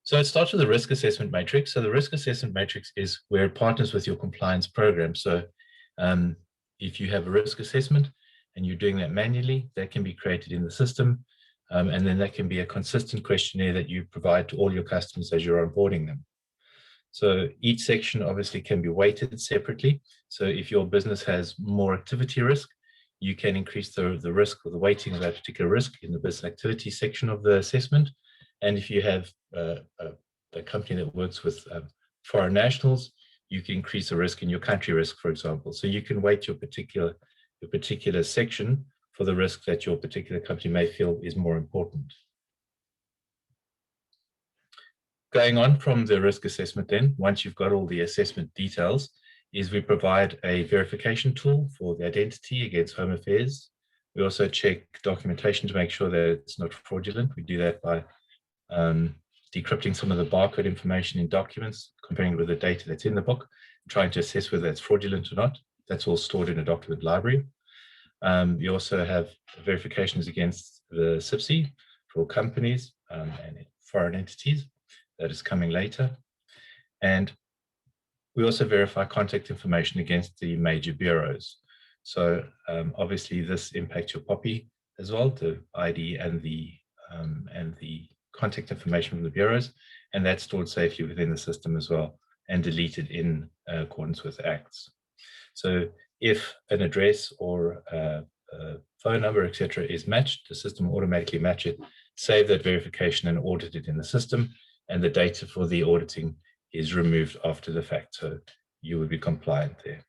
So it starts with the risk assessment matrix. So the risk assessment matrix is where it partners with your compliance program. So if you have a risk assessment and you're doing that manually, that can be created in the system. And then that can be a consistent questionnaire that you provide to all your customers as you're onboarding them. So each section obviously can be weighted separately. So if your business has more activity risk, you can increase the risk or the weighting of that particular risk in the business activity section of the assessment. And if you have a company that works with foreign nationals, you can increase the risk in your country risk, for example. So you can weight your particular section for the risk that your particular company may feel is more important. Going on from the risk assessment then, once you've got all the assessment details, is we provide a verification tool for the identity against Home Affairs. We also check documentation to make sure that it's not fraudulent. We do that by decrypting some of the barcode information in documents, comparing it with the data that's in the book, trying to assess whether it's fraudulent or not. That's all stored in a document library. You also have verifications against the CIPSI for companies and foreign entities. That is coming later. And we also verify contact information against the major bureaus. So obviously this impacts your POPI as well, the ID and the contact information from the bureaus, and that's stored safely within the system as well and deleted in accordance with acts. So if an address or a phone number, etc., is matched, the system will automatically match it, save that verification and audit it in the system, and the data for the auditing is removed after the fact. So you would be compliant there.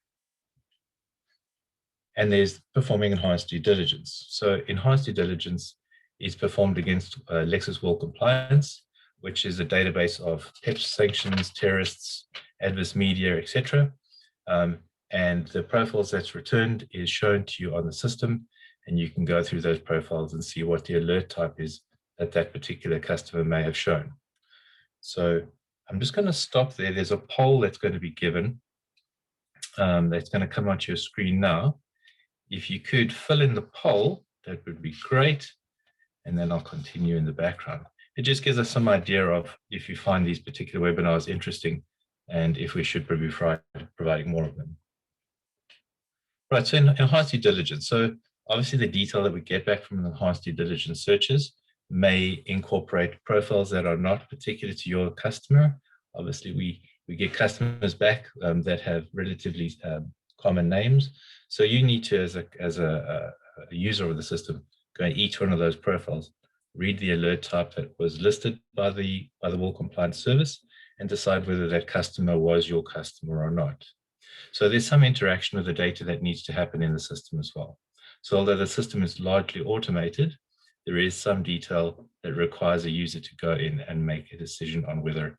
And there's performing enhanced due diligence. So enhanced due diligence is performed against Lexis World Compliance, which is a database of PEPs, sanctions, terrorists, adverse media, etc. And the profiles that's returned is shown to you on the system, and you can go through those profiles and see what the alert type is that that particular customer may have shown. So I'm just going to stop there. There's a poll that's going to be given that's going to come onto your screen now. If you could fill in the poll, that would be great. And then I'll continue in the background. It just gives us some idea of if you find these particular webinars interesting and if we should be providing more of them. Right, so enhanced due diligence. So obviously the detail that we get back from enhanced due diligence searches may incorporate profiles that are not particular to your customer. Obviously we get customers back that have relatively common names. So you need to, as a user of the system, go in each one of those profiles, read the alert type that was listed by the World Compliance Service, and decide whether that customer was your customer or not. So there's some interaction with the data that needs to happen in the system as well. So although the system is largely automated, there is some detail that requires a user to go in and make a decision on whether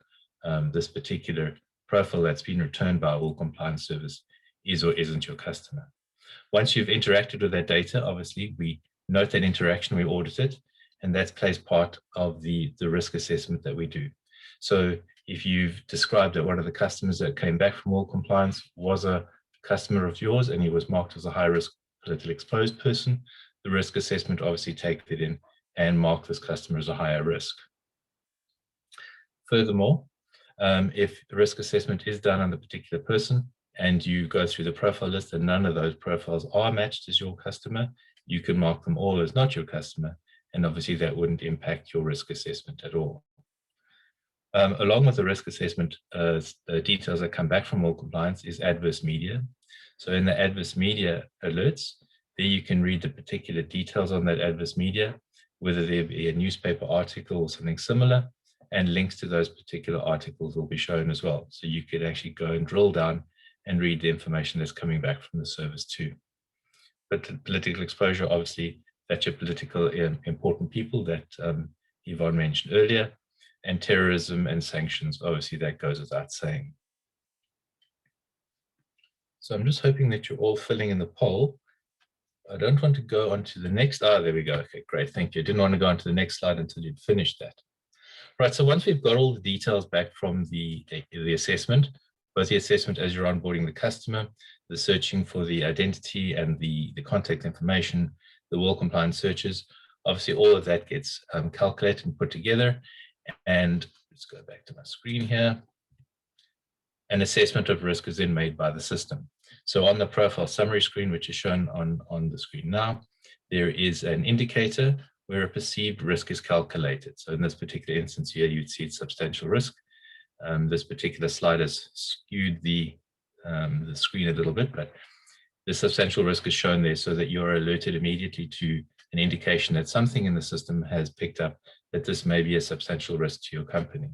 this particular profile that's been returned by a World Compliance Service is or isn't your customer. Once you've interacted with that data, obviously we note that interaction, we audit it, and that plays part of the risk assessment that we do. So if you've described that one of the customers that came back from all compliance was a customer of yours and he was marked as a high-risk politically exposed person, the risk assessment obviously takes it in and mark this customer as a higher risk. Furthermore, if the risk assessment is done on the particular person and you go through the profile list and none of those profiles are matched as your customer, you can mark them all as not your customer, and obviously that wouldn't impact your risk assessment at all. Along with the risk assessment, the details that come back from all compliance is adverse media. So in the adverse media alerts, there you can read the particular details on that adverse media, whether there be a newspaper article or something similar, and links to those particular articles will be shown as well. So you could actually go and drill down and read the information that's coming back from the service too. But the political exposure, obviously, that's your political important people that Yvonne mentioned earlier, and terrorism and sanctions, obviously that goes without saying. So I'm just hoping that you're all filling in the poll. I don't want to go on to the next, there we go, okay, great, thank you. I didn't want to go on to the next slide until you'd finished that. Right, so once we've got all the details back from the assessment, both the assessment as you're onboarding the customer, the searching for the identity and the contact information, the well compliant searches, obviously all of that gets calculated and put together. And let's go back to my screen here. An assessment of risk is then made by the system. So on the profile summary screen, which is shown on the screen now, there is an indicator where a perceived risk is calculated. So in this particular instance here, you'd see it's substantial risk. This particular slide has skewed the screen a little bit, but the substantial risk is shown there so that you're alerted immediately to an indication that something in the system has picked up that this may be a substantial risk to your company.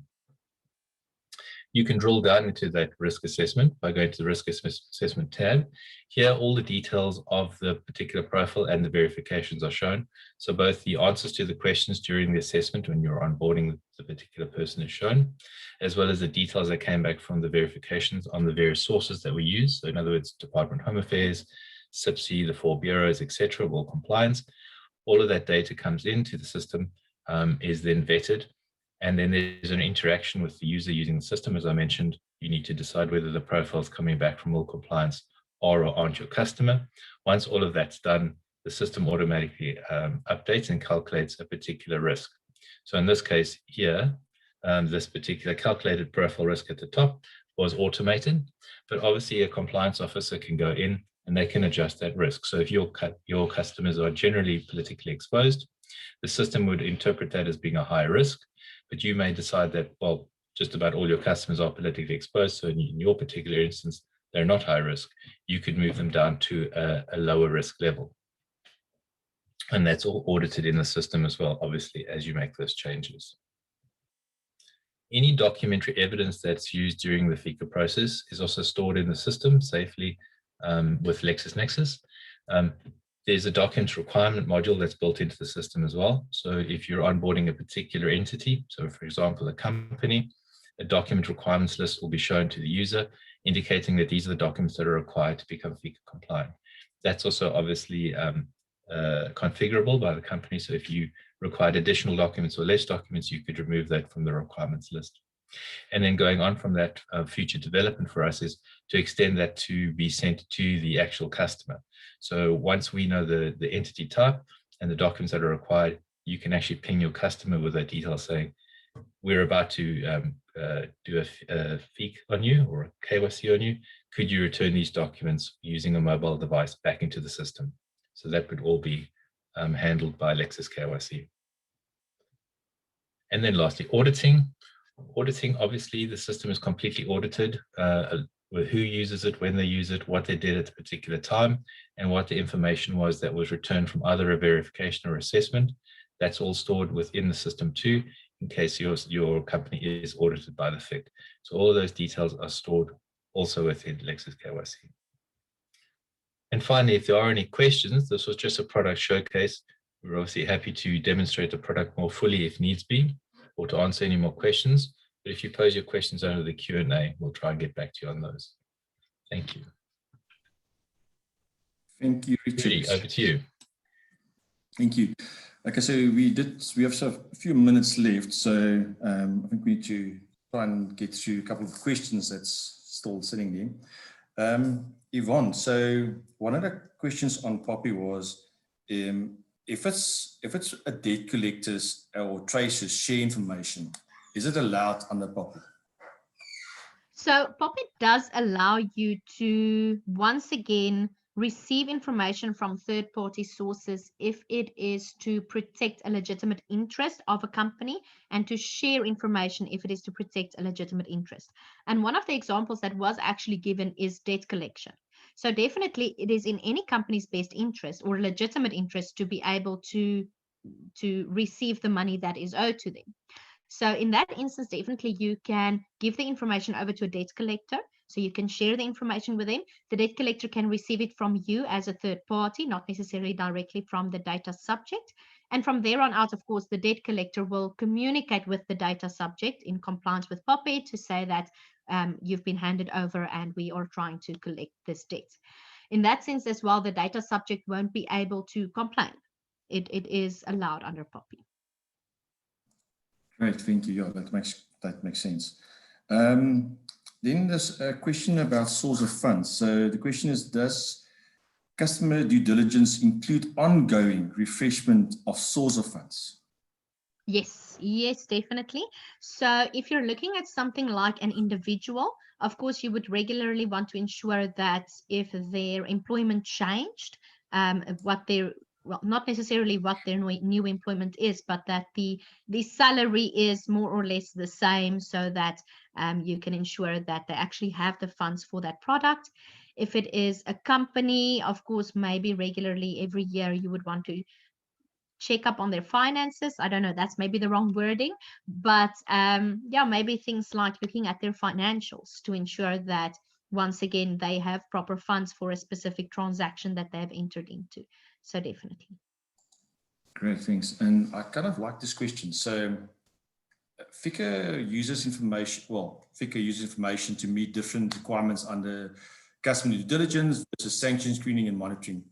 You can drill down into that risk assessment by going to the risk assessment tab. Here, all the details of the particular profile and the verifications are shown. So both the answers to the questions during the assessment when you're onboarding the particular person is shown, as well as the details that came back from the verifications on the various sources that we use. So in other words, Department of Home Affairs, CIPSI, the 4 bureaus, etc., well compliance. All of that data comes into the system, is then vetted. And then there's an interaction with the user using the system. As I mentioned, you need to decide whether the profiles coming back from all compliance are or aren't your customer. Once all of that's done, the system automatically updates and calculates a particular risk. So in this case here, this particular calculated profile risk at the top was automated, but obviously a compliance officer can go in and they can adjust that risk. So if your customers are generally politically exposed, the system would interpret that as being a high risk. But you may decide that, well, just about all your customers are politically exposed. So in your particular instance, they're not high risk. You could move them down to a lower risk level. And that's all audited in the system as well, obviously, as you make those changes. Any documentary evidence that's used during the FICA process is also stored in the system safely with LexisNexis. There's a document requirement module that's built into the system as well. So if you're onboarding a particular entity, so for example, a company, a document requirements list will be shown to the user, indicating that these are the documents that are required to become FICA compliant. That's also obviously configurable by the company. So if you required additional documents or less documents, you could remove that from the requirements list. And then going on from that, future development for us is to extend that to be sent to the actual customer. So once we know the entity type and the documents that are required, you can actually ping your customer with that detail saying, we're about to do a FIC on you or a KYC on you. Could you return these documents using a mobile device back into the system? So that would all be handled by Lexis KYC. And then lastly, auditing. Auditing, obviously, the system is completely audited with who uses it, when they use it, what they did at a particular time, and what the information was that was returned from either a verification or assessment. That's all stored within the system too, in case your company is audited by the FIC. So all of those details are stored also within Lexis KYC. And finally, if there are any questions, this was just a product showcase. We're obviously happy to demonstrate the product more fully if needs be, or to answer any more questions. But if you pose your questions under the Q&A, we'll try and get back to you on those. Thank you. Thank you, Richard. Rudy, over to you. Thank you. Like I said, we have a few minutes left, so I think we need to try and get through a couple of questions that's still sitting there. Yvonne, so one of the questions on Poppy was, if it's a debt collectors or tracers share information, is it allowed under Poppy? So Poppy does allow you to, once again, receive information from third-party sources if it is to protect a legitimate interest of a company, and to share information if it is to protect a legitimate interest. And one of the examples that was actually given is debt collection. So definitely it is in any company's best interest or legitimate interest to be able to receive the money that is owed to them. So in that instance, definitely you can give the information over to a debt collector. So you can share the information with them. The debt collector can receive it from you as a third party, not necessarily directly from the data subject. And from there on out, of course, the debt collector will communicate with the data subject in compliance with Poppy to say that you've been handed over and we are trying to collect this debt. In that sense as well, the data subject won't be able to complain. It is allowed under Poppy. Great, thank you. Yeah, that makes sense. Then there's a question about source of funds. So the question is, does customer due diligence include ongoing refreshment of source of funds? Yes, definitely. So if you're looking at something like an individual, of course, you would regularly want to ensure that if their employment changed, well, not necessarily what their new employment is, but that the salary is more or less the same, so that you can ensure that they actually have the funds for that product. If it is a company, of course, maybe regularly every year you would want to check up on their finances. I don't know, that's maybe the wrong wording, but yeah, maybe things like looking at their financials to ensure that once again they have proper funds for a specific transaction that they have entered into. So definitely. Great, thanks. And I kind of like this question. So FICA uses information, FICA uses information to meet different requirements under customer due diligence versus sanction screening and monitoring.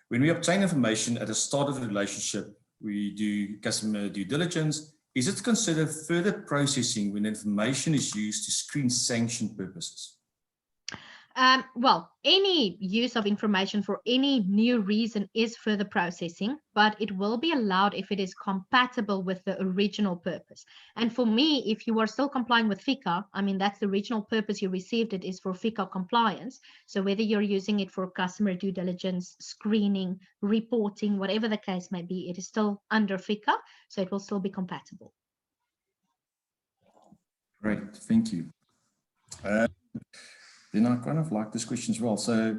When we obtain information at the start of the relationship, we do customer due diligence. Is it considered further processing when information is used to screen sanction purposes? Well, any use of information for any new reason is further processing, but it will be allowed if it is compatible with the original purpose. And for me, if you are still complying with FICA, I mean, that's the original purpose you received it is for FICA compliance. So whether you're using it for customer due diligence, screening, reporting, whatever the case may be, it is still under FICA, so it will still be compatible. Great, thank you. Then I kind of like this question as well. So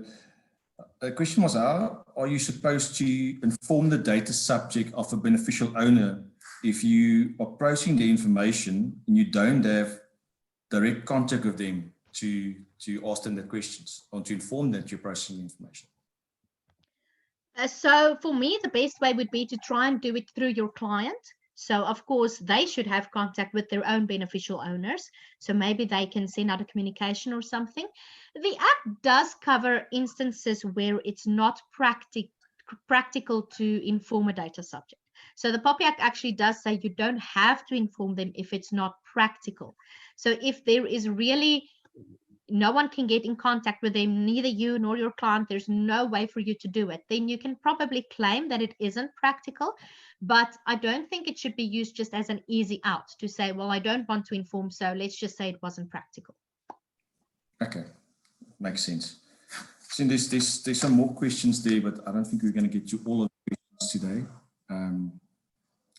the question was, how are you supposed to inform the data subject of a beneficial owner if you are processing the information and you don't have direct contact with them to ask them the questions or to inform them that you're processing the information? So for me, the best way would be to try and do it through your client. So of course, they should have contact with their own beneficial owners. So maybe they can send out a communication or something. The Act does cover instances where it's not practical to inform a data subject. So the Poppy Act actually does say you don't have to inform them if it's not practical. So if there is really no one can get in contact with them, neither you nor your client, there's no way for you to do it, then you can probably claim that it isn't practical. But I don't think it should be used just as an easy out to say, well, I don't want to inform, so let's just say it wasn't practical. Okay, makes sense. So there's some more questions there, but I don't think we're going to get to all of the questions today.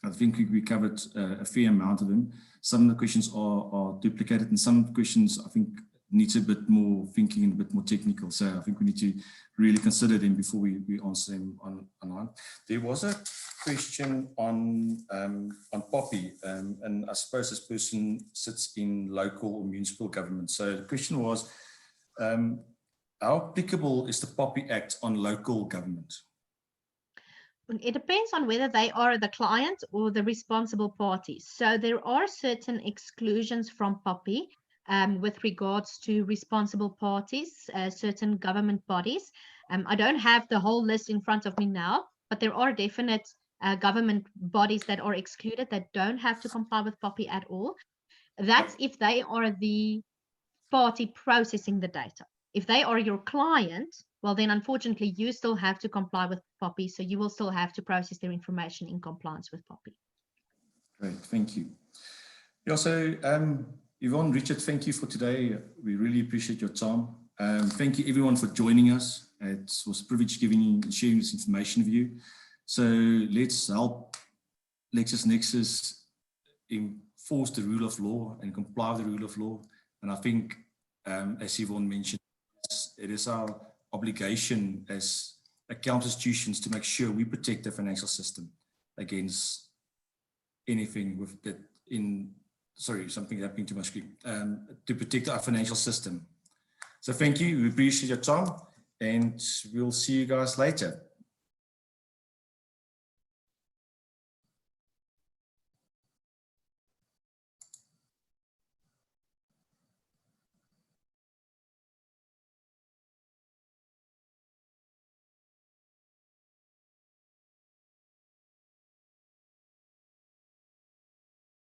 I think we covered a fair amount of them. Some of the questions are duplicated, and some questions I think needs a bit more thinking and a bit more technical. So I think we need to really consider them before we answer them online. There was a question on Poppy, and I suppose this person sits in local or municipal government. So the question was, how applicable is the Poppy Act on local government? It depends on whether they are the client or the responsible parties. So there are certain exclusions from Poppy with regards to responsible parties, certain government bodies. I don't have the whole list in front of me now, but there are definite government bodies that are excluded that don't have to comply with Poppy at all. That's if they are the party processing the data. If they are your client, well, then unfortunately, you still have to comply with POPI. So you will still have to process their information in compliance with POPI. Great, thank you. Yeah, so Yvonne, Richard, thank you for today. We really appreciate your time. Thank you everyone for joining us. It was a privilege giving you and sharing this information with you. So let's help LexisNexis enforce the rule of law and comply with the rule of law. And I think, as Yvonne mentioned, it is our obligation as account institutions to make sure we protect the financial system against anything with that sorry, something happening to my screen, to protect our financial system. So thank you, we appreciate your time, and we'll see you guys later.